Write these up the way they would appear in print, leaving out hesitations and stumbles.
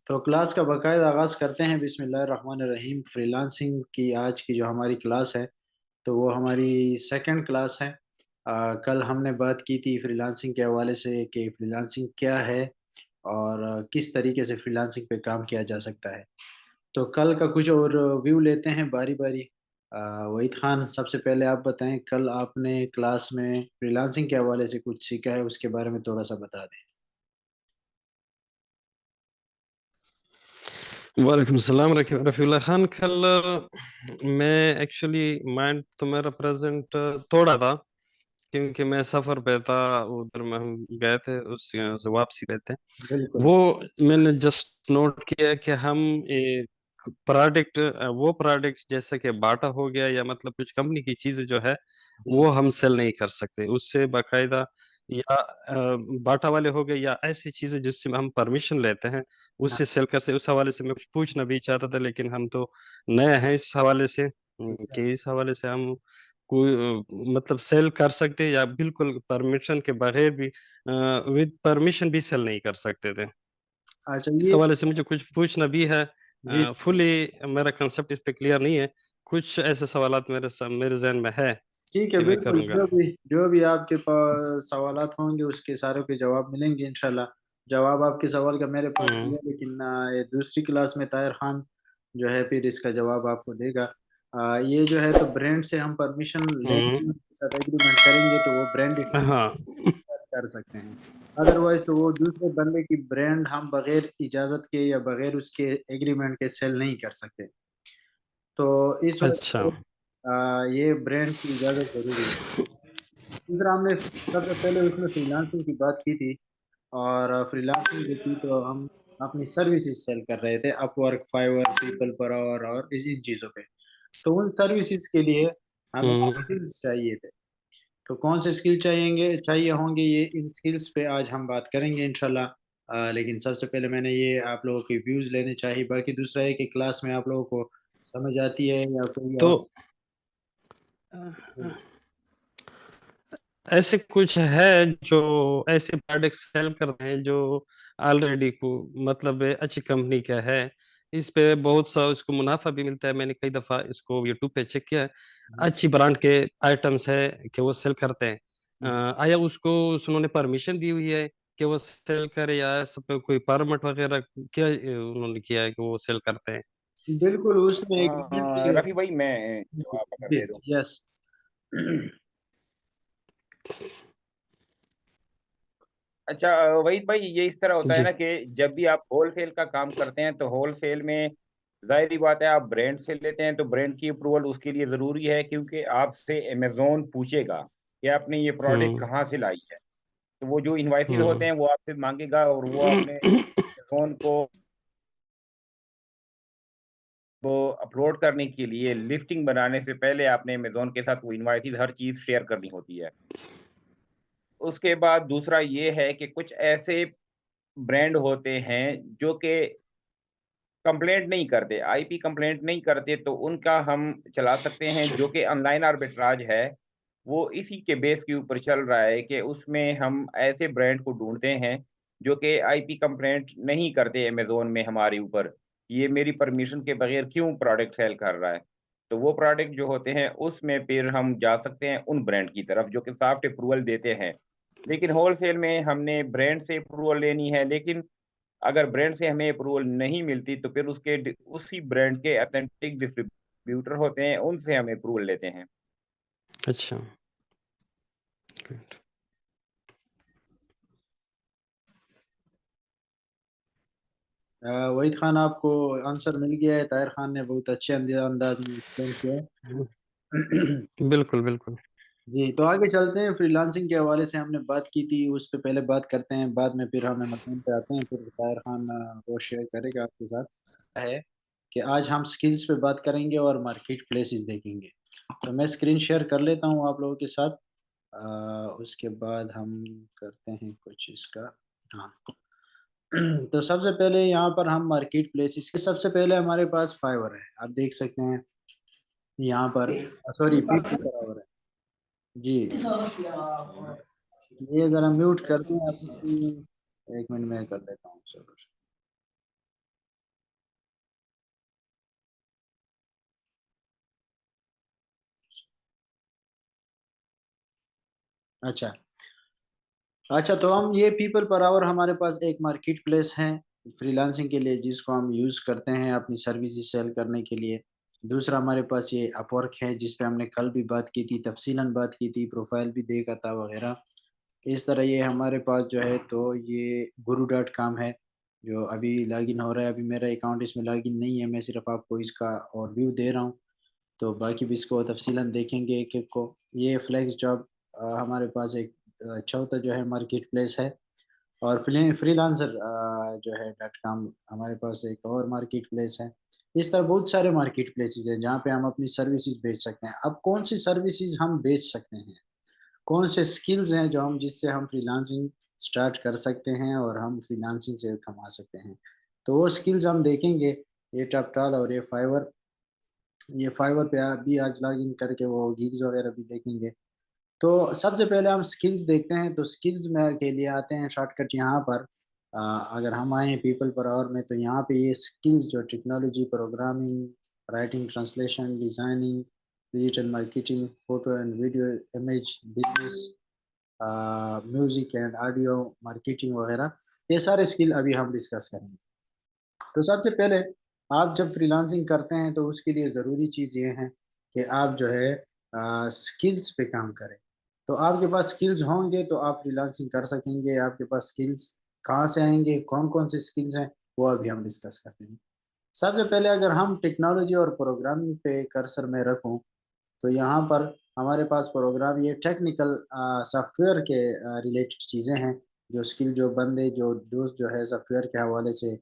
تو کلاس کا باقاعدہ آغاز کرتے ہیں۔ بسم اللہ الرحمن الرحیم۔ فری لانسنگ کی آج کی جو ہماری کلاس ہے تو وہ ہماری سیکنڈ کلاس ہے۔ کل ہم نے بات کی تھی فری لانسنگ کے حوالے سے کہ فری لانسنگ کیا ہے اور کس طریقے سے فری لانسنگ پہ کام کیا جا سکتا ہے۔ تو کل کا کچھ اور ویو لیتے ہیں باری باری۔ وحید خان، سب سے پہلے آپ بتائیں کل آپ نے کلاس میں فری لانسنگ کے حوالے سے کچھ سیکھا ہے، اس کے بارے میں تھوڑا سا بتا دیں۔ وعلیکم السلام رفیع اللہ خان۔ کل میں ایکچولی مائنڈ تو میرا پریزنٹ تھوڑا تھا کیونکہ میں سفر پہ تھا، ادھر میں ہم گئے تھے، اس سے واپسی پہ تھے۔ بالکل وہ میں نے جسٹ نوٹ کیا کہ ہم پروڈکٹ وہ پروڈکٹ جیسے کہ باٹا ہو گیا یا مطلب کچھ کمپنی کی چیزیں جو ہے وہ ہم سیل نہیں کر سکتے اس سے باقاعدہ، یا باٹا والے ہو گئے یا ایسی چیزیں جس سے ہم پرمیشن لیتے ہیں اس سے سیل کر سے۔ اس حوالے سے میں کچھ پوچھنا بھی چاہتا تھا، لیکن ہم تو نئے ہیں اس حوالے سے کہ اس حوالے سے ہم کوئی مطلب سیل کر سکتے یا بالکل پرمیشن کے بغیر بھی ود پرمیشن بھی سیل نہیں کر سکتے تھے۔ اچھا اس یہ حوالے سے مجھے کچھ پوچھنا بھی ہے۔ جی فلی میرا کنسپٹ اس پہ کلیئر نہیں ہے، کچھ ایسے سوالات میرے ذہن میں ہے ٹھیک ہے، کہ میں بالکل کروں گا۔ جو بھی آپ کے پاس سوالات ہوں گے اس کے ساروں کے جواب ملیں گے انشاءاللہ۔ جواب آپ کے سوال کا میرے پاس ہوں نہیں ہے، لیکن یہ دوسری کلاس میں طاہر خان جو ہے پھر اس کا جواب آپ کو دے گا۔ یہ جو ہے تو برانڈ سے ہم پرمیشن لیں ہوں گے، ان کے ساتھ ایگریمنٹ کریں گے تو وہ برانڈ ہاں کر سکتے ہیں۔ ادروائز تو وہ دوسرے بندے کی برانڈ ہم بغیر اجازت کے یا بغیر اس کے ایگریمنٹ کے سیل نہیں کر سکتے۔ تو اس وجہ اچھا سے یہ برانڈ کی اجازت ضروری ہے۔ دوسرا، ہم نے سب سے پہلے اس میں فری لانسنگ کی بات کی تھی، اور فری لانسنگ جو تھی تو ہم اپنی سروسز سیل کر رہے تھے اپ ورک، فائیور، پیپل پر اور ان چیزوں پہ۔ تو ان سروسز کے لیے ہمیں ہوں اسکلز چاہیے تھے۔ تو کون سے اسکل چاہیے ہوں گے، یہ ان اسکلز پہ آج ہم بات کریں گے انشاءاللہ۔ لیکن سب سے پہلے میں نے یہ آپ لوگوں کی ویوز لینے چاہیے، باقی دوسرا ہے کہ کلاس میں آپ لوگوں کو سمجھ آتی ہے یا کوئی تو اور ایسے کچھ ہے جو ایسے پروڈکٹ سیل کرتے ہیں جو آلریڈی کو مطلب اچھی کمپنی کا ہے، اس پہ بہت سا اس کو منافع بھی ملتا ہے۔ میں نے کئی دفعہ اس کو یوٹیوب پہ چیک کیا ہے، اچھی برانڈ کے آئٹمس ہے کہ وہ سیل کرتے ہیں۔ آیا اس کو انہوں نے پرمیشن دی ہوئی ہے کہ وہ سیل کرے، یا سب پہ کوئی پرمٹ وغیرہ کیا انہوں نے کیا ہے کہ وہ سیل کرتے ہیں؟ بالکل اس میں ایگریمنٹ رفیع بھائی میں جواب اگر جی دے دوں۔ یس اچھا وحید بھائی، یہ اس طرح ہوتا ہے جی نا کہ جب بھی آپ ہول سیل کا کام کرتے ہیں تو ہول سیل میں ظاہری بات ہے آپ برانڈ سے لیتے ہیں تو برانڈ کی اپروول اس کے لیے ضروری ہے، کیونکہ آپ سے امیزون پوچھے گا کہ آپ نے یہ پروڈکٹ ہوں کہاں سے لائی ہے۔ تو وہ جو انوائسز ہوں ہوتے ہیں وہ آپ سے مانگے گا، اور وہ اپنے امیزون کو اپلوڈ کرنے کے لیے لسٹنگ بنانے سے پہلے آپ نے امیزون کے ساتھ وہ انوائسز ہر چیز شیئر کرنی ہوتی ہے۔ اس کے بعد دوسرا یہ ہے کہ کچھ ایسے برانڈ ہوتے ہیں جو کہ کمپلینٹ نہیں کرتے، آئی پی کمپلینٹ نہیں کرتے، تو ان کا ہم چلا سکتے ہیں، جو کہ آن لائن آربیٹراج ہے۔ وہ اسی کے بیس کے اوپر چل رہا ہے کہ اس میں ہم ایسے برانڈ کو ڈھونڈتے ہیں جو کہ آئی پی کمپلینٹ نہیں کرتے امیزون میں ہمارے اوپر، یہ میری پرمیشن کے بغیر کیوں پروڈکٹ سیل کر رہا ہے۔ تو وہ پروڈکٹ جو ہوتے ہیں اس میں پھر ہم جا سکتے ہیں ان برانڈ کی طرف جو کہ سافٹ اپروول دیتے ہیں۔ لیکن ہول سیل میں ہم نے برانڈ سے اپروول لینی ہے، لیکن اگر برانڈ سے ہمیں اپروول نہیں ملتی تو پھر اسی برانڈ کے اتھینٹک ڈسٹریبیوٹر ہوتے ہیں، ان سے ہم اپروول لیتے ہیں۔ اچھا good. وحید خان، آپ کو آنسر مل گیا ہے؟ طاہر خان نے بہت اچھے انداز میں ایکسپلین کیا ہے۔ بالکل بالکل جی تو آگے چلتے ہیں۔ فری لانسنگ کے حوالے سے ہم نے بات کی تھی، اس پہ پہلے بات کرتے ہیں، بعد میں پھر ہم مضمون پہ آتے ہیں، پھر طاہر خان وہ شیئر کرے گا آپ کے ساتھ۔ ہے کہ آج ہم سکلز پہ بات کریں گے اور مارکیٹ پلیسز دیکھیں گے۔ تو میں اسکرین شیئر کر لیتا ہوں آپ لوگوں کے ساتھ، اس کے بعد ہم کرتے ہیں کچھ اس کا۔ ہاں تو سب سے پہلے یہاں پر ہم مارکیٹ پلیسز کے، سب سے پہلے ہمارے پاس فائیور ہے، آپ دیکھ سکتے ہیں یہاں پر، سوری پیپل فائیور ہے جی۔ یہ ذرا میوٹ کر دیں آپ، ایک منٹ میں کر لیتا ہوں سر۔ اچھا اچھا، تو ہم یہ پیپل پر آور ہمارے پاس ایک مارکیٹ پلیس ہے فری لانسنگ کے لیے، جس کو ہم یوز کرتے ہیں اپنی سروسز سیل کرنے کے لیے. دوسرا ہمارے پاس یہ اپ ورک ہے، جس پہ ہم نے کل بھی بات کی تھی، تفصیلاً بات کی تھی، پروفائل بھی دیکھا تھا وغیرہ. اس طرح یہ ہمارے پاس جو ہے تو یہ guru.com ہے جو ابھی لاگ ان ہو رہا ہے. ابھی میرا اکاؤنٹ اس میں لاگ ان نہیں ہے، میں صرف آپ کو اس کا اور ویو دے رہا ہوں، تو باقی بھی اس کو تفصیلاً دیکھیں گے ایک ایک کو. یہ فلیکس جاب ہمارے پاس ایک چوتھا جو ہے مارکیٹ پلیس ہے. اور فری لانسر جو ہے .com ہمارے پاس ایک اور مارکیٹ پلیس ہے. اس طرح بہت سارے مارکیٹ پلیسز ہیں جہاں پہ ہم اپنی سروسز بیچ سکتے ہیں. اب کون سی سروسز ہم بیچ سکتے ہیں، کون سے سکلز ہیں جو ہم جس سے ہم فری لانسنگ سٹارٹ کر سکتے ہیں اور ہم فری لانسنگ سے کما سکتے ہیں، تو وہ سکلز ہم دیکھیں گے. یہ ٹاپ ٹال اور یہ فائیور پہ بھی آج لاگ ان کر کے وہ گیگز وغیرہ بھی دیکھیں گے. تو سب سے پہلے ہم سکلز دیکھتے ہیں. تو سکلز میں کے لیے آتے ہیں شارٹ کٹ یہاں پر. اگر ہم آئیں پیپل پر آور میں، تو یہاں پہ یہ سکلز جو technology, programming, writing, translation, designing, digital marketing, photo and video, image business, music and audio marketing وغیرہ، یہ سارے اسکل ابھی ہم ڈسکس کریں گے. تو سب سے پہلے آپ جب فری لانسنگ کرتے ہیں تو اس کے لیے ضروری چیز یہ ہے کہ آپ جو ہے سکلز پہ کام کریں. تو آپ کے پاس سکلز ہوں گے تو آپ فری لانسنگ کر سکیں گے. آپ کے پاس سکلز کہاں سے آئیں گے، کون کون سے سکلز ہیں، وہ ابھی ہم ڈسکس کرتے ہیں. سب سے پہلے اگر ہم ٹیکنالوجی اور پروگرامنگ پہ کرسر میں رکھوں، تو یہاں پر ہمارے پاس پروگرام، یہ ٹیکنیکل سافٹ ویئر کے ریلیٹڈ چیزیں ہیں. جو اسکل جو بندے جو دوست جو ہے سافٹ ویئر کے حوالے سے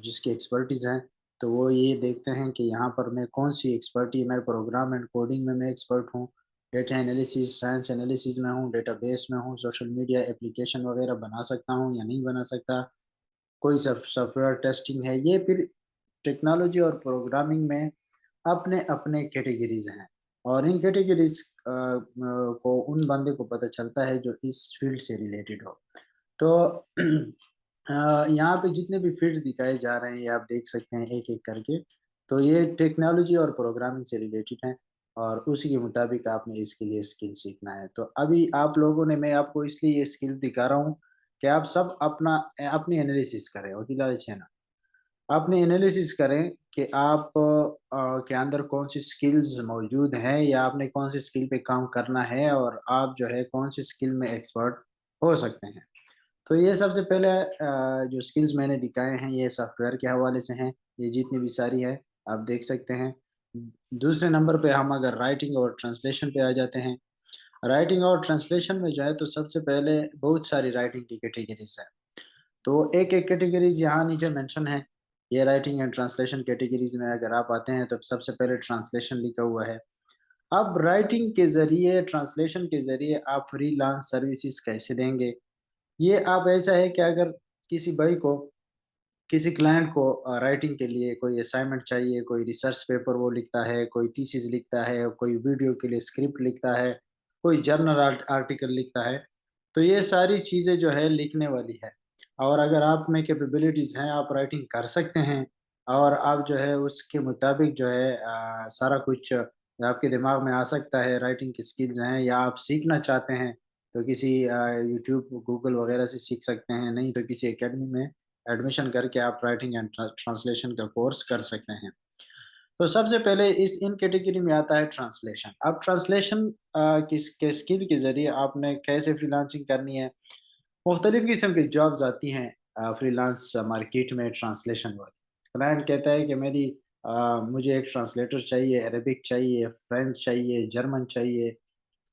جس کی ایکسپرٹیز ہیں، تو وہ یہ دیکھتے ہیں کہ یہاں پر میں کون سی ایکسپرٹی، میں پروگرام اینڈ کوڈنگ میں ایکسپرٹ ہوں، ڈیٹا انالیسز، سائنس انالیسز میں ہوں، ڈیٹا بیس میں ہوں، سوشل میڈیا اپلیکیشن وغیرہ بنا سکتا ہوں یا نہیں بنا سکتا، کوئی سافٹ ویئر ٹیسٹنگ ہے. یہ پھر ٹیکنالوجی اور پروگرامنگ میں اپنے اپنے کیٹیگریز ہیں، اور ان کیٹیگریز کو ان بندے کو پتہ چلتا ہے جو اس فیلڈ سے ریلیٹڈ ہو. تو یہاں پہ جتنے بھی فیلڈز دکھائے جا رہے ہیں یہ آپ دیکھ سکتے ہیں ایک ایک کر کے. تو یہ ٹیکنالوجی اور پروگرامنگ سے ریلیٹڈ ہیں، اور اسی کے مطابق آپ نے اس کے لیے اسکل سیکھنا ہے. تو ابھی آپ لوگوں نے، میں آپ کو اس لیے یہ اسکل دکھا رہا ہوں کہ آپ سب اپنی انالیسس کریں. وکیل ہے نا، اپنی انالیسس کریں کہ آپ کے اندر کون سی سکلز موجود ہیں، یا آپ نے کون سی سکل پہ کام کرنا ہے، اور آپ جو ہے کون سی سکل میں ایکسپرٹ ہو سکتے ہیں. تو یہ سب سے پہلے جو سکلز میں نے دکھائے ہیں یہ سافٹ ویئر کے حوالے سے ہیں، یہ جتنی بھی ساری ہے آپ دیکھ سکتے ہیں. دوسرے نمبر پہ ہم اگر رائٹنگ اور ٹرانسلیشن پہ آ جاتے ہیں، رائٹنگ اور ٹرانسلیشن میں جائے تو سب سے پہلے بہت ساری رائٹنگ کی کیٹیگریز ہیں. تو ایک ایک کیٹیگریز یہاں نیچے مینشن ہے. یہ رائٹنگ اینڈ ٹرانسلیشن کیٹیگریز میں اگر آپ آتے ہیں تو سب سے پہلے ٹرانسلیشن لکھا ہوا ہے. اب رائٹنگ کے ذریعے، ٹرانسلیشن کے ذریعے آپ فری لانس سروسز کیسے دیں گے؟ یہ آپ ایسا ہے کہ اگر کسی بھائی کو، کسی کلائنٹ کو رائٹنگ کے لیے کوئی اسائنمنٹ چاہیے، کوئی ریسرچ پیپر وہ لکھتا ہے، کوئی تھیسس لکھتا ہے، کوئی ویڈیو کے لیے اسکرپٹ لکھتا ہے، کوئی جرنل آرٹیکل لکھتا ہے، تو یہ ساری چیزیں جو ہے لکھنے والی ہے. اور اگر آپ میں کیپیبلٹیز ہیں، آپ رائٹنگ کر سکتے ہیں، اور آپ جو ہے اس کے مطابق جو ہے سارا کچھ آپ کے دماغ میں آ سکتا ہے، رائٹنگ کی سکلز ہیں، یا آپ سیکھنا چاہتے ہیں تو کسی یوٹیوب، گوگل وغیرہ سے سیکھ سکتے ہیں، نہیں تو کسی اکیڈمی میں ایڈمیشن کر کے آپ رائٹنگ اینڈ ٹرانسلیشن کا کورس کر سکتے ہیں. تو سب سے پہلے ان کیٹیگری میں آتا ہے ٹرانسلیشن. اب ٹرانسلیشن کے اسکل کے ذریعے آپ نے کیسے فری لانسنگ کرنی ہے؟ مختلف قسم کی جابز آتی ہیں فری لانس مارکیٹ میں ٹرانسلیشن والی. کلائنٹ کہتا ہے کہ مجھے ایک ٹرانسلیٹر چاہیے، عربک چاہیے، فرینچ چاہیے، جرمن چاہیے.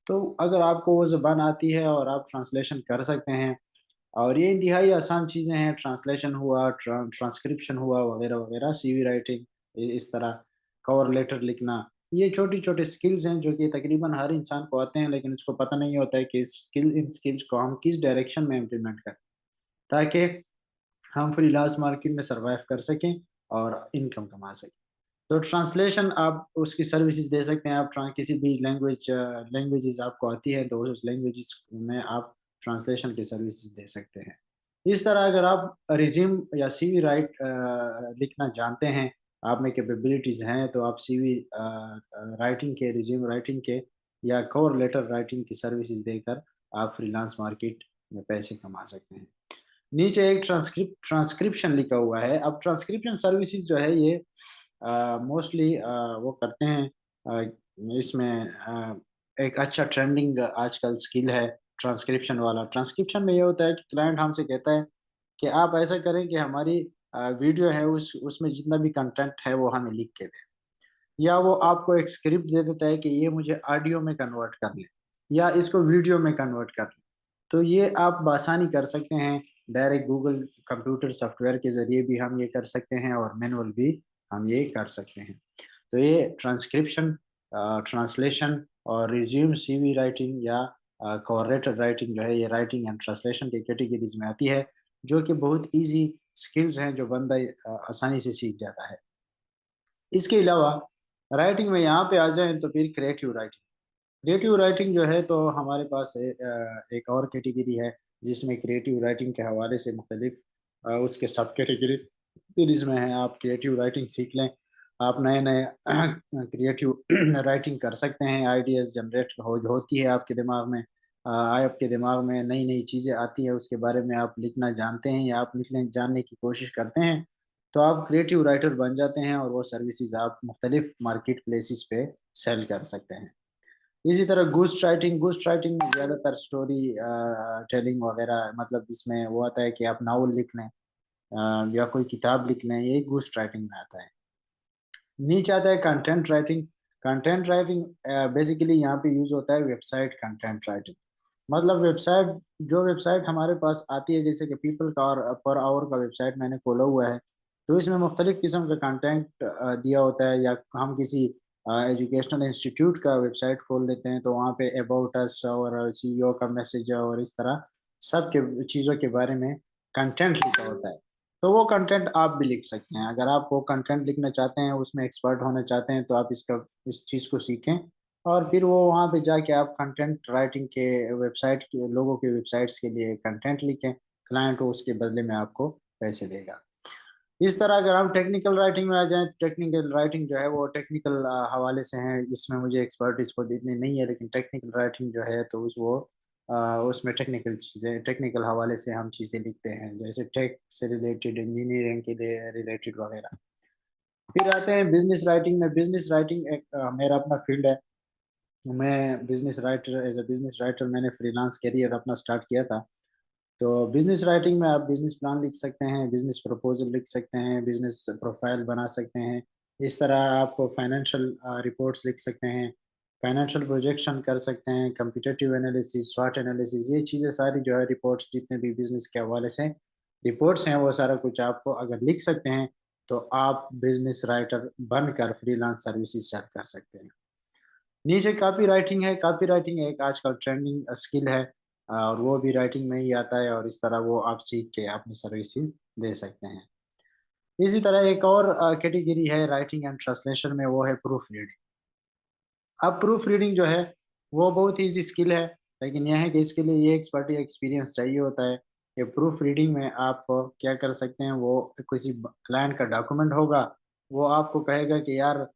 تو اگر آپ کو وہ زبان آتی ہے اور آپ ٹرانسلیشن کر سکتے ہیں، اور یہ انتہائی آسان چیزیں ہیں، ٹرانسلیشن ہوا، ٹرانسکرپشن ہوا وغیرہ وغیرہ، سی وی رائٹنگ، اس طرح کور لیٹر لکھنا، یہ چھوٹی چھوٹی سکلز ہیں جو کہ تقریباً ہر انسان کو آتے ہیں، لیکن اس کو پتہ نہیں ہوتا ہے کہ ان سکلز کو ہم کس ڈائریکشن میں امپلیمنٹ کریں تاکہ ہم فری لانس مارکیٹ میں سروائیو کر سکیں اور انکم کما سکیں. تو ٹرانسلیشن آپ اس کی سروسز دے سکتے ہیں. آپ کسی بھی لینگویجز آپ کو آتی ہے تو اس لینگویجز میں آپ ٹرانسلیشن کی سروسز دے سکتے ہیں. اس طرح اگر آپ ریزیوم یا سی وی لکھنا جانتے ہیں، آپ میں کیپیبلٹیز ہیں، تو آپ سی وی رائٹنگ کے، ریزیوم رائٹنگ کے، یا کور لیٹر رائٹنگ کی سروسز دے کر آپ فری لانس مارکیٹ میں پیسے کما سکتے ہیں. نیچے ایک ٹرانسکرپشن لکھا ہوا ہے. اب ٹرانسکرپشن سروسز جو ہے یہ موسٹلی وہ کرتے ہیں. اس میں ایک اچھا ٹرینڈنگ آج کل اسکل ہے ٹرانسکرپشن والا. ٹرانسکرپشن میں یہ ہوتا ہے کہ کلائنٹ ہم سے کہتا ہے کہ آپ ایسا کریں کہ ہماری ویڈیو ہے اس میں جتنا بھی کنٹینٹ ہے وہ ہمیں لکھ کے دیں, یا وہ آپ کو ایک اسکرپٹ دے دیتا ہے کہ یہ مجھے آڈیو میں کنورٹ کر لیں یا اس کو ویڈیو میں کنورٹ کر لیں. تو یہ آپ بآسانی کر سکتے ہیں. Direct Google computer soft where کے ذریعے بھی ہم یہ کر سکتے ہیں اور مینول بھی ہم یہ کر سکتے ہیں. تو یہ ٹرانسکرپشن, ٹرانسلیشن اور ریزیوم سی وی رائٹنگ یا کورریٹر رائٹنگ جو ہے یہ رائٹنگ اینڈ ٹرانسلیشن کی کیٹیگریز میں آتی ہے, جو کہ بہت ایزی سکلز ہیں جو بندہ آسانی سے سیکھ جاتا ہے. اس کے علاوہ رائٹنگ میں یہاں پہ آ جائیں تو پھر کریٹیو رائٹنگ. کریٹیو رائٹنگ جو ہے تو ہمارے پاس ایک اور کیٹیگری ہے جس میں کریٹیو رائٹنگ کے حوالے سے مختلف اس کے سب کیٹیگریز میں ہیں. آپ کریٹیو رائٹنگ سیکھ لیں, آپ نئے نئے کریٹیو رائٹنگ کر سکتے ہیں. آئیڈیاز جنریٹ ہوتی ہے آپ کے دماغ میں, آپ کے دماغ میں نئی نئی چیزیں آتی ہیں, اس کے بارے میں آپ لکھنا جانتے ہیں یا آپ لکھنے جاننے کی کوشش کرتے ہیں تو آپ کریٹیو رائٹر بن جاتے ہیں اور وہ سروسز آپ مختلف مارکیٹ پلیسز پہ سیل کر سکتے ہیں. اسی طرح گوسٹ رائٹنگ میں زیادہ تر سٹوری ٹیلنگ وغیرہ, مطلب اس میں وہ آتا ہے کہ آپ ناول لکھ لیں یا کوئی کتاب لکھ لیں, یہ گوسٹ رائٹنگ میں آتا ہے. نیچے آتا ہے کنٹینٹ رائٹنگ بیسیکلی یہاں پہ یوز ہوتا ہے ویب سائٹ کنٹینٹ رائٹنگ. مطلب ویب سائٹ ہمارے پاس آتی ہے, جیسے کہ پیپل کا اور پر آور کا ویب سائٹ میں نے کھولا ہوا ہے, تو اس میں مختلف قسم کا کنٹینٹ دیا ہوتا ہے. یا ہم کسی ایجوکیشنل انسٹیٹیوٹ کا ویب سائٹ کھول لیتے ہیں تو وہاں پہ اباؤٹ اس اور سی ای او کا میسج اور اس طرح سب کے چیزوں کے بارے میں کنٹینٹ لکھا ہوتا ہے. تو وہ کنٹینٹ آپ بھی لکھ سکتے ہیں. اگر آپ وہ کنٹینٹ لکھنا چاہتے ہیں, اس میں ایکسپرٹ ہونا چاہتے ہیں, تو آپ اس چیز کو سیکھیں اور پھر وہ وہاں پہ جا کے آپ کنٹینٹ رائٹنگ کے ویب سائٹ کے لوگوں کے ویب سائٹس کے لیے کنٹینٹ لکھیں. کلائنٹ اس کے بدلے میں آپ کو پیسے دے گا. اس طرح اگر ہم ٹیکنیکل رائٹنگ میں آ جائیں, ٹیکنیکل رائٹنگ جو ہے وہ ٹیکنیکل حوالے سے ہیں, اس میں مجھے ایکسپرٹیز کو اتنی نہیں ہے, لیکن ٹیکنیکل رائٹنگ جو ہے تو اس میں ٹیکنیکل حوالے سے ہم چیزیں لکھتے ہیں, جیسے ٹیک سے ریلیٹڈ, انجینئرنگ کے ریلیٹڈ وغیرہ. پھر آتے ہیں بزنس رائٹنگ میں. بزنس رائٹنگ ایک میرا اپنا فیلڈ ہے. میں business writer, as a business writer میں نے فری لانس کیریئر اپنا سٹارٹ کیا تھا. تو بزنس رائٹنگ میں آپ بزنس پلان لکھ سکتے ہیں, بزنس پروپوزل لکھ سکتے ہیں, بزنس پروفائل بنا سکتے ہیں. اس طرح آپ فائنینشیل رپورٹس لکھ سکتے ہیں, فائنینشیل پروجیکشن کر سکتے ہیں, کمپیٹیٹیو انالیسز, SWOT انالیسز, یہ چیزیں ساری جو ہے رپورٹس جتنے بھی بزنس کے حوالے سے رپورٹس ہیں وہ سارا کچھ آپ کو اگر لکھ سکتے ہیں تو آپ بزنس رائٹر بن کر فری لانس سروسز سیل کر سکتے ہیں. نیچے کاپی رائٹنگ ہے. کاپی رائٹنگ ایک آج کل ٹرینڈنگ اسکل ہے اور وہ بھی رائٹنگ میں ہی آتا ہے, اور اس طرح وہ آپ سیکھ کے اپنی سروسز دے سکتے ہیں. اسی طرح ایک اور کیٹیگری ہے رائٹنگ اینڈ ٹرانسلیشن میں, وہ ہے پروف ریڈنگ. اب پروف ریڈنگ جو ہے وہ بہت ایزی اسکل ہے, لیکن یہ ہے کہ اس کے لیے یہ ایکسپیرینس چاہیے ہوتا ہے کہ پروف ریڈنگ میں آپ کیا کر سکتے ہیں, وہ کسی کلائنٹ کا ڈاکومنٹ ہوگا, وہ آپ کو کہے گا کہ یار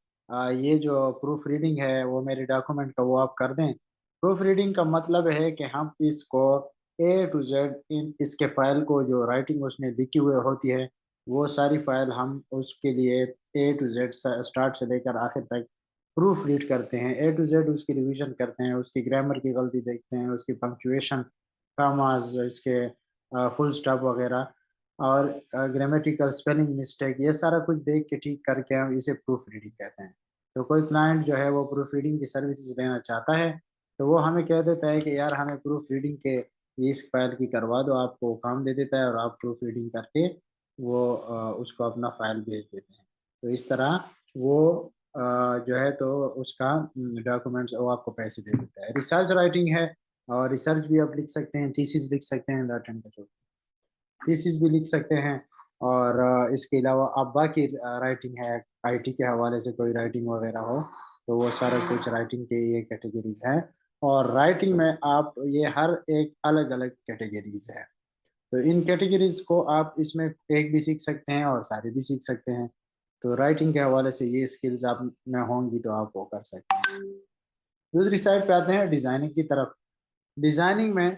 یہ جو پروف ریڈنگ ہے وہ میرے ڈاکومنٹ کا وہ آپ کر دیں. پروف ریڈنگ کا مطلب ہے کہ ہم اس کو A to Z اس کے فائل کو جو رائٹنگ اس نے لکھی ہوئی ہوتی ہے وہ ساری فائل ہم اس کے لیے A to Z اسٹارٹ سے لے کر آخر تک پروف ریڈ کرتے ہیں. A to Z اس کی ریویژن کرتے ہیں, اس کی گرامر کی غلطی دیکھتے ہیں, اس کی پنکچویشن, کاماز, اس کے فل سٹاپ وغیرہ اور گرامیٹیکل اسپیلنگ مسٹیک, یہ سارا کچھ دیکھ کے ٹھیک کر کے ہم اسے پروف ریڈنگ کہتے ہیں. تو کوئی کلائنٹ جو ہے وہ پروف ریڈنگ کی سروسز لینا چاہتا ہے تو وہ ہمیں کہہ دیتا ہے کہ یار ہمیں پروف ریڈنگ کے اس فائل کی کروا دو, آپ کو کام دے دیتا ہے اور آپ پروف ریڈنگ کر کے وہ اس کو اپنا فائل بھیج دیتے ہیں. تو اس طرح وہ جو ہے تو اس کا ڈاکومنٹس وہ آپ کو پیسے دے دیتا ہے. ریسرچ رائٹنگ ہے, اور ریسرچ بھی آپ لکھ سکتے ہیں, تھیسس لکھ سکتے ہیں, تھیسس بھی لکھ سکتے ہیں. اور اس کے علاوہ آپ باقی رائٹنگ ہے, IT کے حوالے سے کوئی رائٹنگ وغیرہ ہو تو وہ سارا کچھ رائٹنگ کے یہ کیٹیگریز ہیں. اور رائٹنگ میں آپ یہ ہر ایک الگ الگ کیٹیگریز ہے, تو ان کیٹیگریز کو آپ اس میں ایک بھی سیکھ سکتے ہیں اور سارے بھی سیکھ سکتے ہیں. تو رائٹنگ کے حوالے سے یہ اسکلز آپ میں ہوں گی تو آپ وہ کر سکتے ہیں. دوسری سائڈ پہ آتے ہیں ڈیزائننگ کی طرف. ڈیزائننگ میں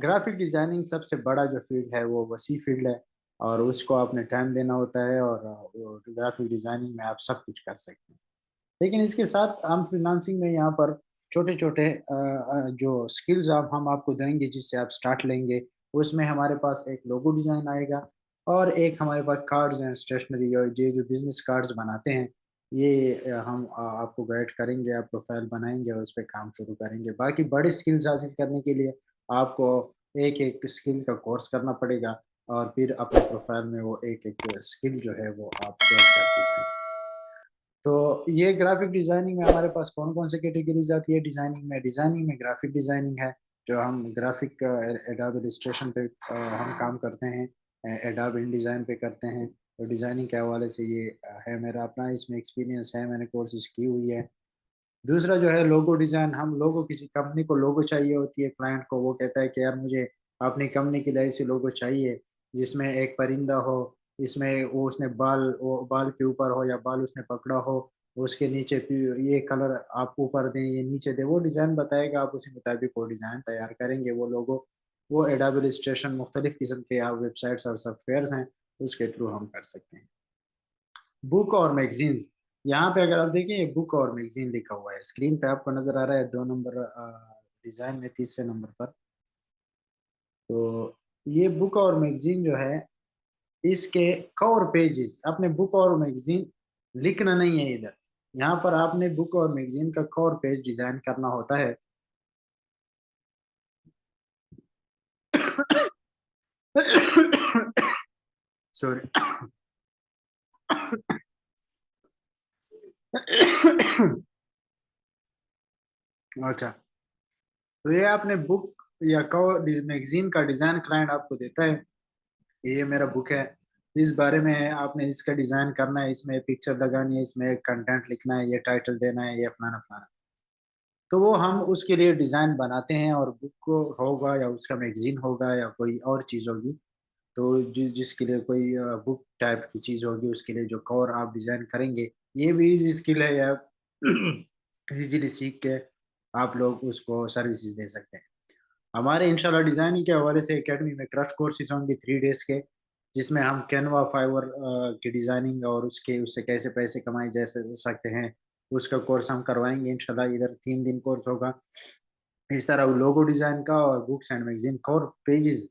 گرافک ڈیزائننگ سب سے بڑا جو فیلڈ ہے وہ وسیع فیلڈ ہے، اور اس کو آپ نے ٹائم دینا ہوتا ہے، اور گرافک ڈیزائننگ میں آپ سب کچھ کر سکتے ہیں۔ لیکن اس کے ساتھ ہم فری لانسنگ میں یہاں پر چھوٹے چھوٹے جو اسکلز ہم آپ کو دیں گے جس سے آپ اسٹارٹ لیں گے، اس میں ہمارے پاس ایک لوگو ڈیزائن آئے گا، اور ایک ہمارے پاس کارڈز ہیں اسٹیشنری، اور یہ جو بزنس کارڈز بناتے ہیں یہ ہم آپ کو گائیڈ کریں گے، آپ پروفائل بنائیں گے اور اس پہ کام شروع کریں گے۔ باقی بڑے اسکلز حاصل کرنے کے لیے آپ کو ایک ایک اسکل کا کورس کرنا پڑے گا، اور پھر اپنے پروفائل میں وہ ایک ایک اسکل جو ہے وہ آپ ایڈ کرتے جائیں۔ تو یہ گرافک ڈیزائننگ میں ہمارے پاس کون کون سے کیٹیگریز آتی ہے ڈیزائننگ میں گرافک ڈیزائننگ ہے، جو ہم گرافک ایڈاب السٹریشن پہ ہم کام کرتے ہیں، ایڈاب ان ڈیزائن پہ کرتے ہیں۔ تو ڈیزائننگ کے حوالے سے یہ ہے میرا اپنا اس میں ایکسپیرینس ہے، میں نے کورسز کی ہوئی ہے۔ دوسرا جو ہے لوگو ڈیزائن، ہم لوگو کسی کمپنی کو لوگو چاہیے ہوتی ہے، کلائنٹ کو وہ کہتا ہے کہ یار مجھے اپنی کمپنی کے لیے ایسی لوگو چاہیے جس میں ایک پرندہ ہو، اس میں وہ اس نے بال کے اوپر ہو یا بال اس نے پکڑا ہو، اس کے نیچے یہ کلر آپ اوپر دیں یہ نیچے دیں، وہ ڈیزائن بتائے گا، آپ اسی مطابق وہ ڈیزائن تیار کریں گے۔ وہ لوگو وہ ایڈاب السٹریشن مختلف قسم کے ویب سائٹس اور سافٹ ویئرس ہیں، اس کے تھرو ہم کر سکتے ہیں۔ بک اور میگزینز، یہاں پہ اگر آپ دیکھیں یہ بک اور میگزین لکھا ہوا ہے، اسکرین پہ آپ کو نظر آ رہا ہے 2 نمبر ڈیزائن میں 3 نمبر پر۔ تو یہ بک اور میگزین جو ہے اس کے کور پیجز، اپنے بک اور میگزین لکھنا نہیں ہے ادھر، یہاں پر آپ نے بک اور میگزین کا کور پیج ڈیزائن کرنا ہوتا ہے۔ سوری اچھا، تو یہ آپ نے بک یا میگزین کا ڈیزائن کلائنٹ آپ کو دیتا ہے کہ یہ میرا بک ہے، اس بارے میں آپ نے اس کا ڈیزائن کرنا ہے، اس میں پکچر لگانی ہے، اس میں کنٹینٹ لکھنا ہے، یہ ٹائٹل دینا ہے، یہ فلانا فلانا، تو وہ ہم اس کے لیے ڈیزائن بناتے ہیں، اور بک کو ہوگا یا اس کا میگزین ہوگا یا کوئی اور چیز ہوگی، تو جس کے لیے کوئی بک ٹائپ کی چیز ہوگی اس کے لیے جو کور آپ ڈیزائن کریں گے، یہ بھی ایزی اسکل ہے، یا ایزیلی سیکھ کے آپ لوگ اس کو سروسز دے سکتے ہیں۔ ہمارے انشاءاللہ ڈیزائننگ کے حوالے سے اکیڈمی میں کرش کورسز ہوں گے 3 days کے، جس میں ہم کینوا فائیور کی ڈیزائننگ اور اس سے کیسے پیسے کمائے جا سکتے ہیں اس کا کورس ہم کروائیں گے انشاءاللہ۔ ادھر 3 دن کورس ہوگا۔ اس طرح لوگو ڈیزائن کا اور books and magazine cover pages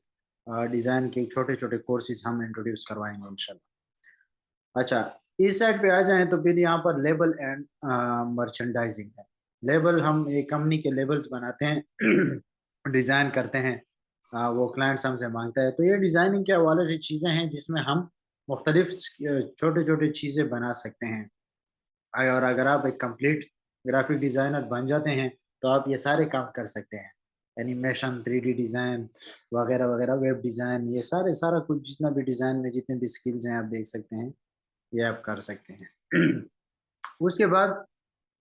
design کے چھوٹے چھوٹے کورسز ہم انٹروڈیوس کروائیں گے انشاءاللہ۔ اچھا، اس سائڈ پہ آ جائیں تو پھر یہاں پر لیبل اینڈ مرچنڈائزنگ ہے۔ لیبل، ہم ایک کمپنی کے لیبلز بناتے ہیں، ڈیزائن کرتے ہیں، وہ کلائنٹس ہم سے مانگتا ہے۔ تو یہ ڈیزائننگ کے حوالے سے چیزیں ہیں جس میں ہم مختلف چھوٹے چھوٹے چیزیں بنا سکتے ہیں، اور اگر آپ ایک کمپلیٹ گرافک ڈیزائنر بن جاتے ہیں تو آپ یہ سارے کام کر سکتے ہیں، اینیمیشن، 3D ڈیزائن وغیرہ وغیرہ، ویب ڈیزائن، یہ سارا کچھ جتنا بھی ڈیزائن میں جتنے بھی اسکلز ہیں آپ دیکھ سکتے ہیں، یہ آپ کر سکتے ہیں۔ اس کے بعد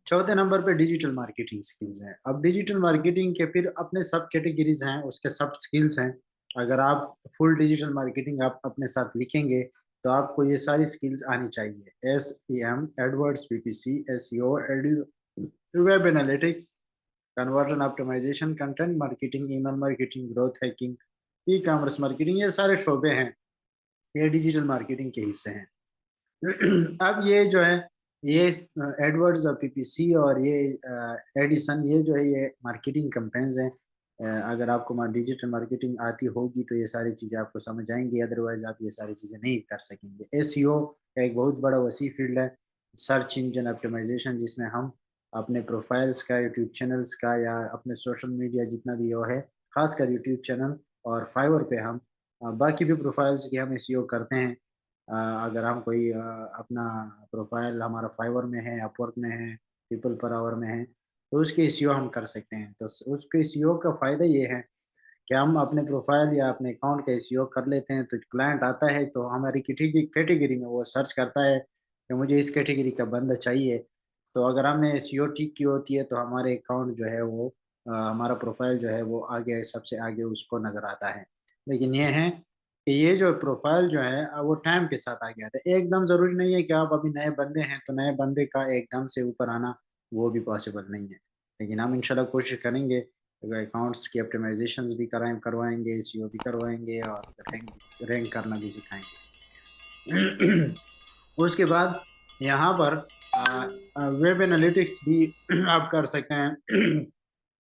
چوتھے نمبر پہ ڈیجیٹل مارکیٹنگ سکلز ہیں۔ اب ڈیجیٹل مارکیٹنگ کے پھر اپنے سب کیٹیگریز ہیں، اس کے سب سکلز ہیں۔ اگر آپ فل ڈیجیٹل مارکیٹنگ آپ اپنے ساتھ لکھیں گے تو آپ کو یہ ساری سکلز آنی چاہیے، SEM، AdWords, PPC، SEO، web analytics, conversion optimisation, content marketing, email marketing, growth hacking, ecommerce marketing, یہ سارے شعبے ہیں، یہ ڈیجیٹل مارکیٹنگ کے حصے ہیں۔ اب یہ جو ہے یہ ایڈورڈز اور PPC اور یہ ایڈیسن، یہ جو ہے یہ مارکیٹنگ کمپینز ہیں۔ اگر آپ کو ڈیجیٹل مارکیٹنگ آتی ہوگی تو یہ ساری چیزیں آپ کو سمجھ آئیں گی، ادروائز آپ یہ ساری چیزیں نہیں کر سکیں گے۔ SEO ایک بہت بڑا وسیع فیلڈ ہے، سرچ انجن آپٹیمائزیشن، جس میں ہم اپنے پروفائلز کا، یوٹیوب چینلز کا، یا اپنے سوشل میڈیا جتنا بھی وہ ہے، خاص کر یوٹیوب چینل اور فائیور پہ ہم باقی بھی پروفائلز کی ہم SEO کرتے ہیں۔ اگر ہم کوئی اپنا پروفائل ہمارا فائیور میں ہے، اپ ورک میں ہے، پیپل پر آور میں ہے، تو اس کے SEO ہم کر سکتے ہیں۔ تو اس کے SEO کا فائدہ یہ ہے کہ ہم اپنے پروفائل یا اپنے اکاؤنٹ کا SEO کر لیتے ہیں، تو کلائنٹ آتا ہے تو ہماری کیٹیگری میں وہ سرچ کرتا ہے کہ مجھے اس کیٹیگری کا بندہ چاہیے، تو اگر ہم نے SEO ٹھیک کی ہوتی ہے تو ہمارے اکاؤنٹ جو ہے وہ ہمارا پروفائل جو ہے وہ آگے، سب سے آگے اس کو نظر آتا ہے۔ لیکن یہ ہے کہ یہ جو پروفائل جو ہے وہ ٹائم کے ساتھ آگے آتا ہے، ایک دم ضروری نہیں ہے کہ آپ ابھی نئے بندے ہیں تو نئے بندے کا ایک دم سے اوپر آنا وہ بھی پاسبل نہیں ہے، لیکن ہم انشاءاللہ کوشش کریں گے اکاؤنٹس کی اپٹیمائزیشنز بھی کروائیں گے, SEO بھی کروائیں گے, اور رینک کرنا بھی سکھائیں گے. اس کے بعد یہاں پر ویب انالیٹکس بھی آپ کر سکتے ہیں.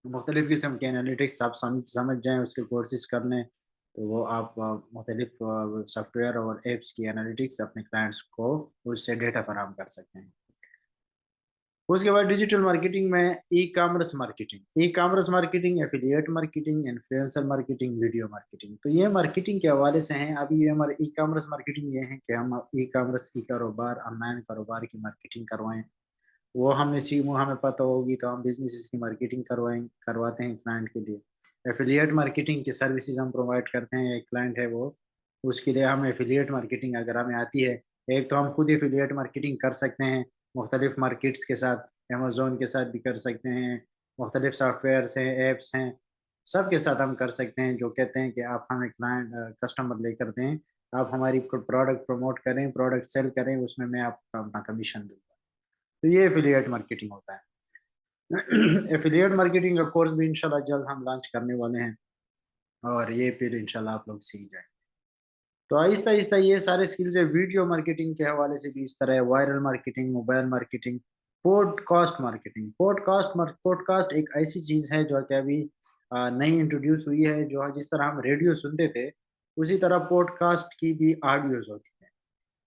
مختلف قسم کے انالیٹکس آپ سمجھ جائیں, اس کے کورسز کر لیں, تو وہ آپ مختلف سافٹ ویئر اور ایپس کی انالیٹکس اپنے کلائنٹس کو اس سے ڈیٹا فراہم کر سکتے ہیں. اس کے بعد ڈیجیٹل مارکیٹنگ میں e commerce marketing, affiliate marketing, influencer marketing, video marketing. تو یہ مارکیٹنگ کے حوالے سے ہیں. ابھی یہ ہمارے ای کامرس مارکیٹنگ یہ ہے کہ ہم ای کامرس کی کاروبار, آن لائن کاروبار کی مارکیٹنگ کروائیں. وہ ہمیں پتہ ہوگی تو ہم بزنس کی مارکیٹنگ کرواتے ہیں کلائنٹ کے لیے. ایفیلیٹ مارکیٹنگ کی سروسز ہم پرووائڈ کرتے ہیں. ایک کلائنٹ ہے وہ, اس کے لیے ہم ایفیلیٹ مارکیٹنگ اگر ہمیں آتی ہے, ایک تو ہم خود ایفیلیٹ مارکیٹنگ کر سکتے ہیں مختلف مارکیٹس کے ساتھ, امیزون کے ساتھ بھی کر سکتے ہیں, مختلف سافٹ ویئرس ہیں, ایپس ہیں, سب کے ساتھ ہم کر سکتے ہیں. جو کہتے ہیں کہ آپ ہمیں کسٹمر لے کر دیں, آپ ہماری پروڈکٹ پروموٹ کریں, پروڈکٹ سیل کریں, اس میں آپ کا اپنا کمیشن دوں گا. تو یہ ایفیلیٹ مارکیٹنگ ہوتا ہے. ایفیلیٹ مارکیٹنگ کا کورس بھی انشاءاللہ جلد ہم لانچ کرنے والے ہیں, اور یہ پھر انشاءاللہ آپ لوگ سیکھ جائیں گے. تو آہستہ آہستہ یہ سارے سکلز ہے. ویڈیو مارکیٹنگ کے حوالے سے بھی اس طرح ہے, viral marketing, mobile marketing, podcast marketing. Podcast ایک ایسی چیز ہے جو کہ ابھی نئی انٹروڈیوس ہوئی ہے. جو جس طرح ہم ریڈیو سنتے تھے, اسی طرح پوڈ کاسٹ کی بھی آڈیوز ہوتی ہیں,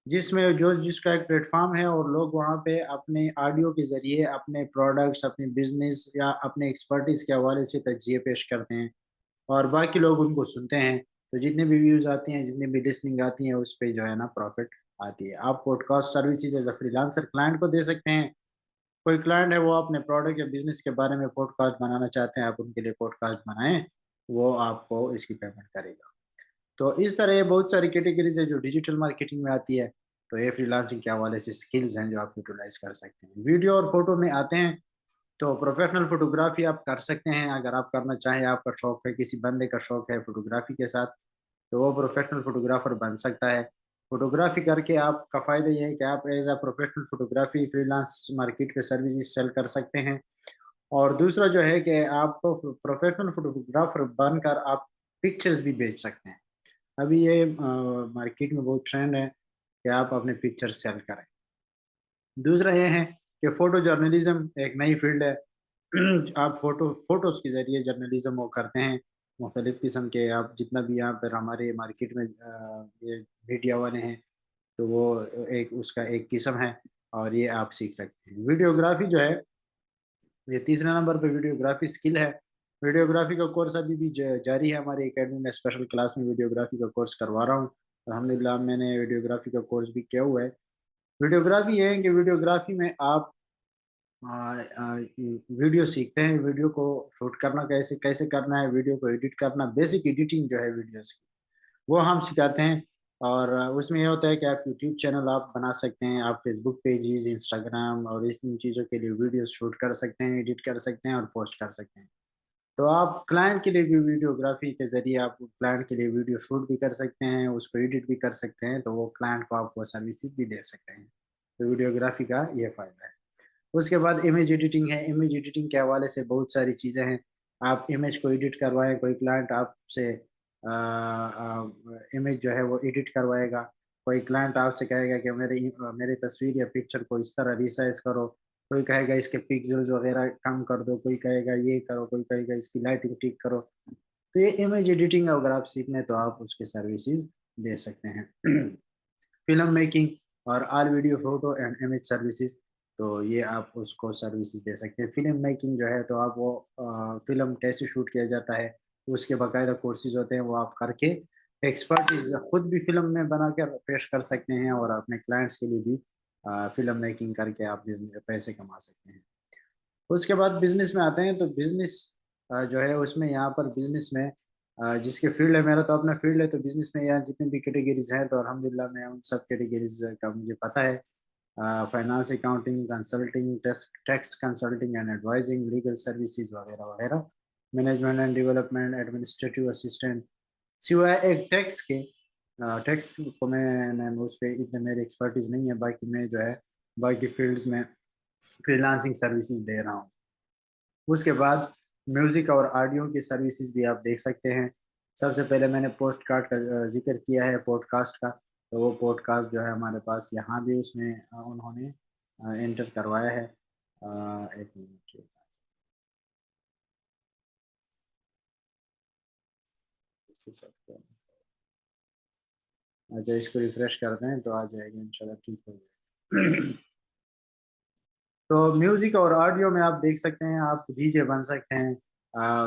جس میں جس کا ایک پلیٹ فارم ہے, اور لوگ وہاں پہ اپنے آڈیو کے ذریعے اپنے پروڈکٹس, اپنے بزنس یا اپنے ایکسپرٹیز کے حوالے سے تجزیے پیش کرتے ہیں, اور باقی لوگ ان کو سنتے ہیں. تو جتنے بھی ویوز آتی ہیں, جتنے بھی لسننگ آتی ہیں, اس پہ جو ہے نا پروفٹ آتی ہے. آپ podcast services as a freelancer client کو دے سکتے ہیں. کوئی کلائنٹ ہے وہ اپنے پروڈکٹ یا بزنس کے بارے میں پوڈ کاسٹ بنانا چاہتے ہیں, آپ ان کے لیے پوڈ کاسٹ بنائیں, وہ آپ کو اس کی پیمنٹ کرے گا. تو اس طرح بہت ساری کیٹیگریز ہے جو ڈیجیٹل مارکیٹنگ میں آتی ہے. تو یہ فری لانسنگ کے حوالے سے سکلز ہیں جو آپ یوٹیلائز کر سکتے ہیں. ویڈیو اور فوٹو میں آتے ہیں تو پروفیشنل فوٹوگرافی آپ کر سکتے ہیں. اگر آپ کرنا چاہیں, آپ کا شوق ہے, کسی بندے کا شوق ہے فوٹوگرافی کے ساتھ, تو وہ پروفیشنل فوٹوگرافر بن سکتا ہے. فوٹوگرافی کر کے آپ کا فائدہ یہ ہے کہ آپ as a professional photography free lance market پہ سروسز سیل کر سکتے ہیں. اور دوسرا جو ہے کہ آپ کو پروفیشنل فوٹوگرافر بن کر آپ پکچرز بھی بیچ سکتے ہیں. ابھی یہ مارکیٹ میں بہت ٹرینڈ ہے کہ آپ اپنے پکچر سیل کریں. دوسرا یہ ہے کہ فوٹو جرنلزم ایک نئی فیلڈ ہے. آپ فوٹوز کے ذریعے جرنلزم وہ کرتے ہیں مختلف قسم کے. آپ جتنا بھی یہاں پر ہمارے مارکیٹ میں یہ میڈیا والے ہیں, تو وہ اس کا ایک قسم ہے, اور یہ آپ سیکھ سکتے ہیں. ویڈیوگرافی جو ہے, یہ تیسرے نمبر پہ ویڈیوگرافی سکل ہے. ویڈیوگرافی کا کورس ابھی بھی جاری ہے ہماری اکیڈمی میں. اسپیشل کلاس میں ویڈیوگرافی کا کورس کروا رہا ہوں. الحمدللہ میں نے ویڈیوگرافی کا کورس بھی کیا ہوا ہے. ویڈیوگرافی یہ ہے کہ ویڈیوگرافی میں آپ ویڈیو سیکھتے ہیں. ویڈیو کو شوٹ کرنا کیسے کرنا ہے, ویڈیو کو ایڈٹ کرنا, بیسک ایڈیٹنگ جو ہے ویڈیوز کی, وہ ہم سکھاتے ہیں. اور اس میں یہ ہوتا ہے کہ آپ یوٹیوب چینل آپ بنا سکتے ہیں, آپ فیس بک پیجز, انسٹاگرام اور ان چیزوں کے لیے ویڈیوز شوٹ کر سکتے ہیں, ایڈٹ کر سکتے ہیں اور پوسٹ کر سکتے ہیں. تو آپ کلائنٹ کے لیے بھی ویڈیوگرافی کے ذریعے آپ کلائنٹ کے لیے ویڈیو شوٹ بھی کر سکتے ہیں, اس کو ایڈٹ بھی کر سکتے ہیں, تو وہ کلائنٹ کو آپ کو سروسز بھی دے سکتے ہیں. تو ویڈیوگرافی کا یہ فائدہ ہے. اس کے بعد امیج ایڈیٹنگ ہے. امیج ایڈیٹنگ کے حوالے سے بہت ساری چیزیں ہیں. آپ امیج کو ایڈٹ کروائیں, کوئی کلائنٹ آپ سے امیج جو ہے وہ ایڈٹ کروائے گا. کوئی کلائنٹ آپ سے کہے گا کہ میری تصویر یا پکچر کو اس طرح ریسائز کرو, کوئی کہے گا اس کے پکسلز وغیرہ کم کر دو, کوئی کہے گا یہ کرو, کوئی کہے گا اس کی لائٹنگ ٹھیک کرو. تو یہ امیج ایڈیٹنگ اگر آپ سیکھنے تو آپ اس کے سروسز دے سکتے ہیں. فلم میکنگ اور all video photo and image services, تو یہ آپ اس کو سروسز دے سکتے ہیں. فلم میکنگ جو ہے تو آپ وہ فلم کیسے شوٹ کیا جاتا ہے, اس کے باقاعدہ کورسز ہوتے ہیں, وہ آپ کر کے ایکسپرٹیز خود بھی فلم میں بنا کر پیش کر سکتے ہیں, اور اپنے کلائنٹس کے لیے بھی فلم میکنگ کر کے آپ پیسے کما سکتے ہیں. اس کے بعد بزنس میں آتے ہیں. تو بزنس جو ہے اس میں یہاں پر بزنس میں جس کے فیلڈ ہے, میرا تو اپنا فیلڈ ہے, تو بزنس میں یہاں جتنے بھی کیٹیگریز ہیں تو الحمدللہ میں ان سب کیٹیگریز کا مجھے پتہ ہے. Finance, accounting, consulting, tax consulting and advising, legal services وغیرہ وغیرہ, management and development, administrative assistant, سوائے ایک ٹیکس کے. ٹیکس کو میں اس پہ اتنے میری ایکسپرٹیز نہیں ہے, باقی میں جو ہے باقی فیلڈز میں فری لانسنگ سروسز دے رہا ہوں. اس کے بعد میوزک اور آڈیو کی سروسز بھی آپ دیکھ سکتے ہیں. سب سے پہلے میں نے پوسٹ کارڈ کا ذکر کیا ہے، پوڈ کاسٹ کا. تو وہ پوڈ کاسٹ جو ہے ہمارے پاس یہاں بھی اس میں انہوں نے انٹر کروایا ہے. ایک منٹ، اچھا اس کو ریفریش کرتے ہیں تو آ جائے گا انشاءاللہ، ٹھیک ہو جائے. تو میوزک اور آڈیو میں آپ دیکھ سکتے ہیں، آپ ڈی جے بن سکتے ہیں،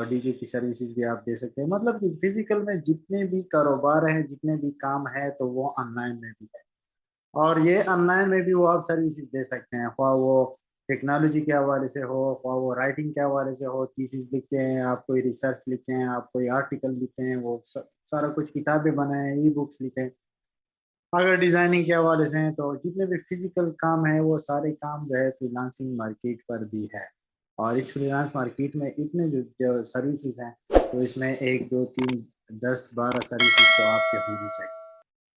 ڈی جے کی سروسز بھی آپ دے سکتے ہیں. مطلب کہ فزیکل میں جتنے بھی کاروبار ہیں، جتنے بھی کام ہے، تو وہ آن لائن میں بھی ہے. اور یہ آن لائن میں بھی وہ آپ سروسز دے سکتے ہیں، خواہ وہ ٹیکنالوجی کے حوالے سے ہو، خواہ وہ رائٹنگ کے حوالے سے ہو. تھیسس لکھتے ہیں آپ، کوئی ریسرچ لکھتے ہیں آپ، کوئی آرٹیکل لکھتے ہیں، وہ سارا کچھ کتابیں بنائیں، ای بکس لکھیں. اگر ڈیزائننگ کے حوالے سے ہیں تو جتنے بھی فزیکل کام ہیں وہ سارے کام جو ہے فری لانسنگ مارکیٹ پر بھی ہے. اور اس فری لانس مارکیٹ میں اتنے جو سروسز ہیں، تو اس میں 1 2 3 10 12 سروسز تو آپ کے ہونی چاہیے.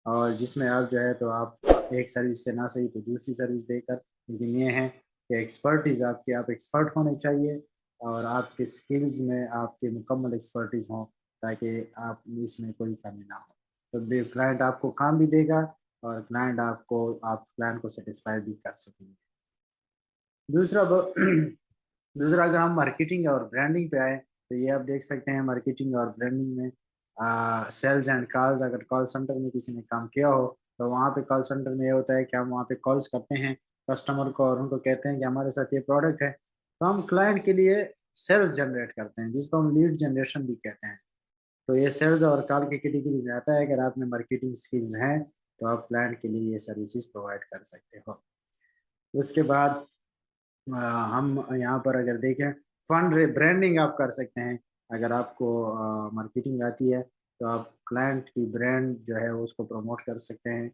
اور جس میں آپ جو ہے تو آپ ایک سروس سے نہ صحیح تو دوسری سروس دے کر، لیکن یہ ہے کہ ایکسپرٹیز آپ ایکسپرٹ ہونے چاہیے، اور آپ کے سکلز میں آپ کے مکمل ایکسپرٹیز ہوں، تاکہ آپ اس میں کوئی کمی نہ ہو. تو کلائنٹ آپ کو کام بھی دے گا، اور کلائنٹ آپ کلائنٹ کو سیٹسفائی بھی کر سکیں گے. دوسرا اگر ہم مارکیٹنگ اور برانڈنگ پہ آئے تو یہ آپ دیکھ سکتے ہیں. مارکیٹنگ اور برانڈنگ میں سیلز اینڈ کالز، اگر کال سینٹر میں کسی نے کام کیا ہو تو وہاں پہ کال سینٹر میں یہ ہوتا ہے کہ ہم وہاں پہ کالز کرتے ہیں کسٹمر کو، اور ان کو کہتے ہیں کہ ہمارے ساتھ یہ پروڈکٹ ہے. تو ہم کلائنٹ کے لیے سیلز جنریٹ کرتے ہیں، جس کو ہم لیڈ جنریشن بھی کہتے ہیں. تو یہ سیلز اور کال کی کیٹیگری میں آتا ہے. اگر آپ میں مارکیٹنگ سکلز ہیں تو آپ کلائنٹ کے لیے یہ سروسز پرووائڈ کر سکتے ہو. اس کے بعد ہم یہاں پر اگر دیکھیں برانڈنگ آپ کر سکتے ہیں. اگر آپ کو مارکیٹنگ آتی ہے تو آپ کلائنٹ کی برانڈ جو ہے اس کو پروموٹ کر سکتے ہیں.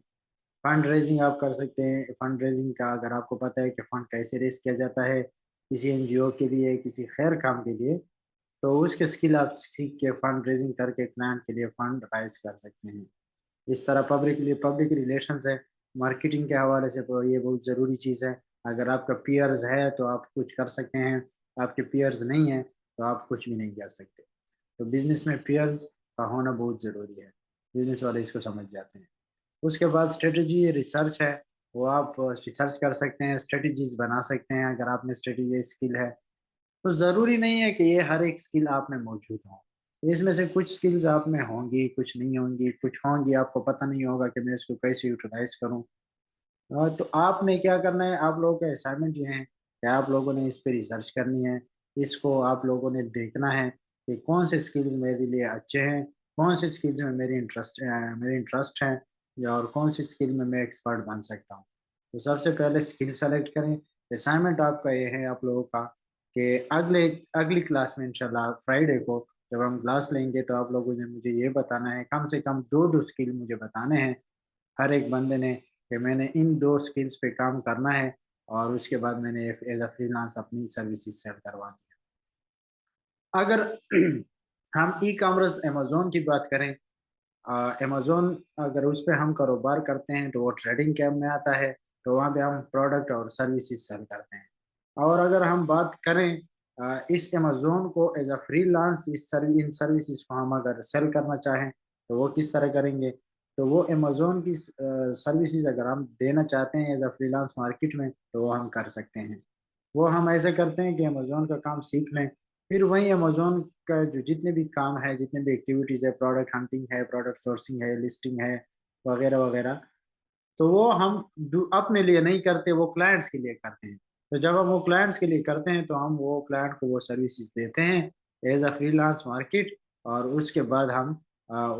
فنڈ ریزنگ آپ کر سکتے ہیں. فنڈ ریزنگ کا اگر آپ کو پتہ ہے کہ فنڈ کیسے ریز کیا جاتا ہے کسی این جی او کے لیے، کسی خیر کام کے لیے، تو اس کے اسکل آپ سیکھ کے فنڈ ریزنگ کر کے کلائنٹ کے لیے فنڈ رائز کر سکتے ہیں. اس طرح پبلک ریلیشنز ہے مارکیٹنگ کے حوالے سے، تو یہ بہت ضروری چیز ہے. اگر آپ کا پیئرز ہے تو آپ کچھ کر سکتے ہیں، آپ کے پیئرز نہیں ہیں تو آپ کچھ بھی نہیں کر سکتے. تو بزنس میں پیئرز کا ہونا بہت ضروری ہے، بزنس والے اس کو سمجھ جاتے ہیں. اس کے بعد اسٹریٹجی ریسرچ ہے، وہ آپ ریسرچ کر سکتے ہیں، اسٹریٹجیز بنا سکتے ہیں. اگر آپ میں اسٹریٹجی اسکل ہے تو ضروری نہیں ہے کہ یہ ہر ایک اسکل آپ میں موجود ہوں. اس میں سے کچھ اسکلز آپ میں ہوں گی، کچھ نہیں ہوں گی، کچھ ہوں گی آپ کو پتہ نہیں ہوگا کہ میں اس کو کیسے یوٹیلائز کروں. تو آپ نے کیا کرنا ہے، آپ لوگوں کا اسائنمنٹ یہ ہے کہ آپ لوگوں نے اس پہ ریسرچ کرنی ہے. اس کو آپ لوگوں نے دیکھنا ہے کہ کون سے اسکلز میرے لیے اچھے ہیں، کون سے اسکلز میں میری انٹرسٹ ہے، اور کون سی اسکل میں ایکسپرٹ بن سکتا ہوں. تو سب سے پہلے اسکل سلیکٹ کریں. اسائنمنٹ آپ کا یہ ہے آپ لوگوں کا کہ اگلی کلاس میں انشاءاللہ فرائیڈے کو جب ہم کلاس لیں گے تو آپ لوگوں نے مجھے یہ بتانا ہے، کم سے کم 2 اسکل مجھے بتانے ہیں ہر ایک بندے نے، کہ میں نے ان 2 اسکلز پہ کام کرنا ہے، اور اس کے بعد میں نے ایز اے فری لانس اپنی سروسز سیل کروانی ہے. اگر ہم ای کامرس امیزون کی بات کریں، امیزون اگر اس پہ ہم کاروبار کرتے ہیں تو وہ ٹریڈنگ کیمپ میں آتا ہے، تو وہاں پہ ہم پروڈکٹ اور سروسز سیل کرتے ہیں. اور اگر ہم بات کریں اس امیزون کو as a free lance in services کو ہم اگر سیل کرنا چاہیں تو وہ کس طرح کریں گے. تو وہ امیزون کی سروسز اگر ہم دینا چاہتے ہیں as a free lance market میں تو وہ ہم کر سکتے ہیں. وہ ہم ایسے کرتے ہیں کہ امیزون کا کام سیکھ لیں، پھر وہی امیزون کا جو جتنے بھی کام ہے، جتنے بھی ایکٹیویٹیز ہے، پروڈکٹ ہنٹنگ ہے، پروڈکٹ سورسنگ ہے، لسٹنگ ہے، وغیرہ وغیرہ، تو وہ ہم اپنے لیے نہیں کرتے، وہ کلائنٹس کے لیے کرتے ہیں. تو جب ہم وہ کلائنٹس کے لیے کرتے ہیں تو ہم وہ کلائنٹ کو وہ سروسز دیتے ہیں as a free lance market. اور اس کے بعد ہم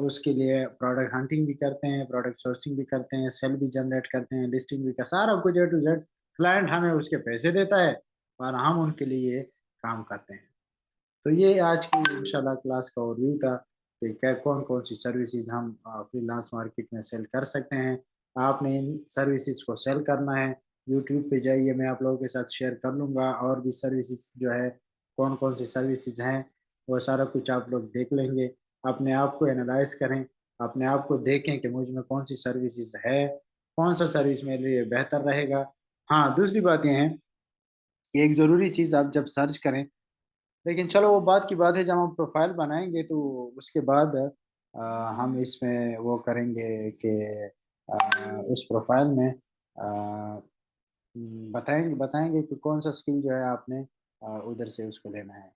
اس کے لیے پروڈکٹ ہنٹنگ بھی کرتے ہیں، پروڈکٹ سورسنگ بھی کرتے ہیں، سیل بھی جنریٹ کرتے ہیں، لسٹنگ بھی سارا کچھ اے ٹو زیڈ. کلائنٹ ہمیں اس کے پیسے دیتا ہے اور ہم ان کے لیے کام کرتے ہیں. تو یہ آج کی انشاءاللہ کلاس کا اوورویو تھا کہ کون سی سروسز ہم فری لانس مارکیٹ میں سیل کر سکتے ہیں. آپ نے ان سروسز کو سیل کرنا ہے. یوٹیوب پہ جائیے، میں آپ لوگوں کے ساتھ شیئر کر لوں گا، اور بھی سروسز جو ہے کون سی سروسز ہیں وہ سارا کچھ آپ لوگ دیکھ لیں گے. اپنے آپ کو انالائز کریں، اپنے آپ کو دیکھیں کہ مجھ میں کون سی سروسز ہے، کون سا سروس میرے لیے بہتر رہے گا. ہاں دوسری بات یہ ہے کہ ایک ضروری چیز آپ جب سرچ کریں لیکن چلو وہ بات کی بات ہے، جب ہم پروفائل بنائیں گے تو اس کے بعد ہم اس میں وہ کریں گے کہ اس پروفائل میں بتائیں گے کہ کون سا اسکل جو ہے آپ نے ادھر سے اس کو لینا ہے.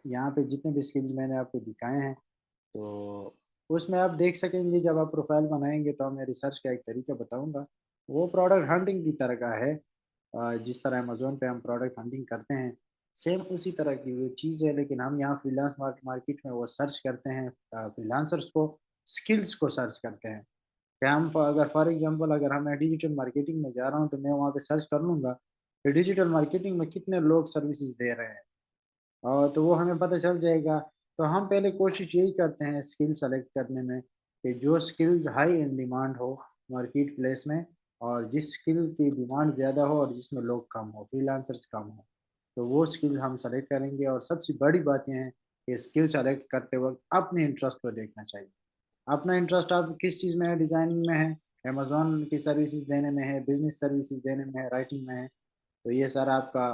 یہاں پہ جتنے بھی اسکلز میں نے آپ کو دکھائے ہیں تو اس میں آپ دیکھ سکیں گے. جب آپ پروفائل بنائیں گے تو میں ریسرچ کا ایک طریقہ بتاؤں گا. وہ پروڈکٹ ہنٹنگ کی طرح کا ہے. جس طرح امیزون پہ ہم پروڈکٹ ہنٹنگ کرتے ہیں سیم اسی طرح کی وہ چیز ہے، لیکن ہم یہاں فری لانس مارکیٹ میں وہ سرچ کرتے ہیں فری لانسرس کو، اسکلس کو سرچ کرتے ہیں. کہ ہم اگر فار ایگزامپل اگر میں ڈیجیٹل مارکیٹنگ میں جا رہا ہوں تو میں وہاں پہ سرچ کر لوں گا کہ ڈیجیٹل مارکیٹنگ میں کتنے لوگ سروسز دے رہے ہیں، اور تو وہ ہمیں پتہ چل جائے گا. تو ہم پہلے کوشش یہی کرتے ہیں اسکل سلیکٹ کرنے میں کہ جو skills high in demand who market place میں، اور جس اسکل کی ڈیمانڈ زیادہ ہو اور جس میں لوگ کم ہو، فری لانسرس کم ہو، تو وہ اسکل ہم سلیکٹ کریں گے. اور سب سے بڑی بات یہ ہے کہ اسکل سلیکٹ کرتے وقت اپنے انٹرسٹ کو دیکھنا چاہیے. اپنا انٹرسٹ آپ کس چیز میں ہے؟ ڈیزائننگ میں ہے، امیزون کی سروسز دینے میں ہے، بزنس سروسز دینے میں ہے، رائٹنگ میں ہے. تو یہ سر آپ کا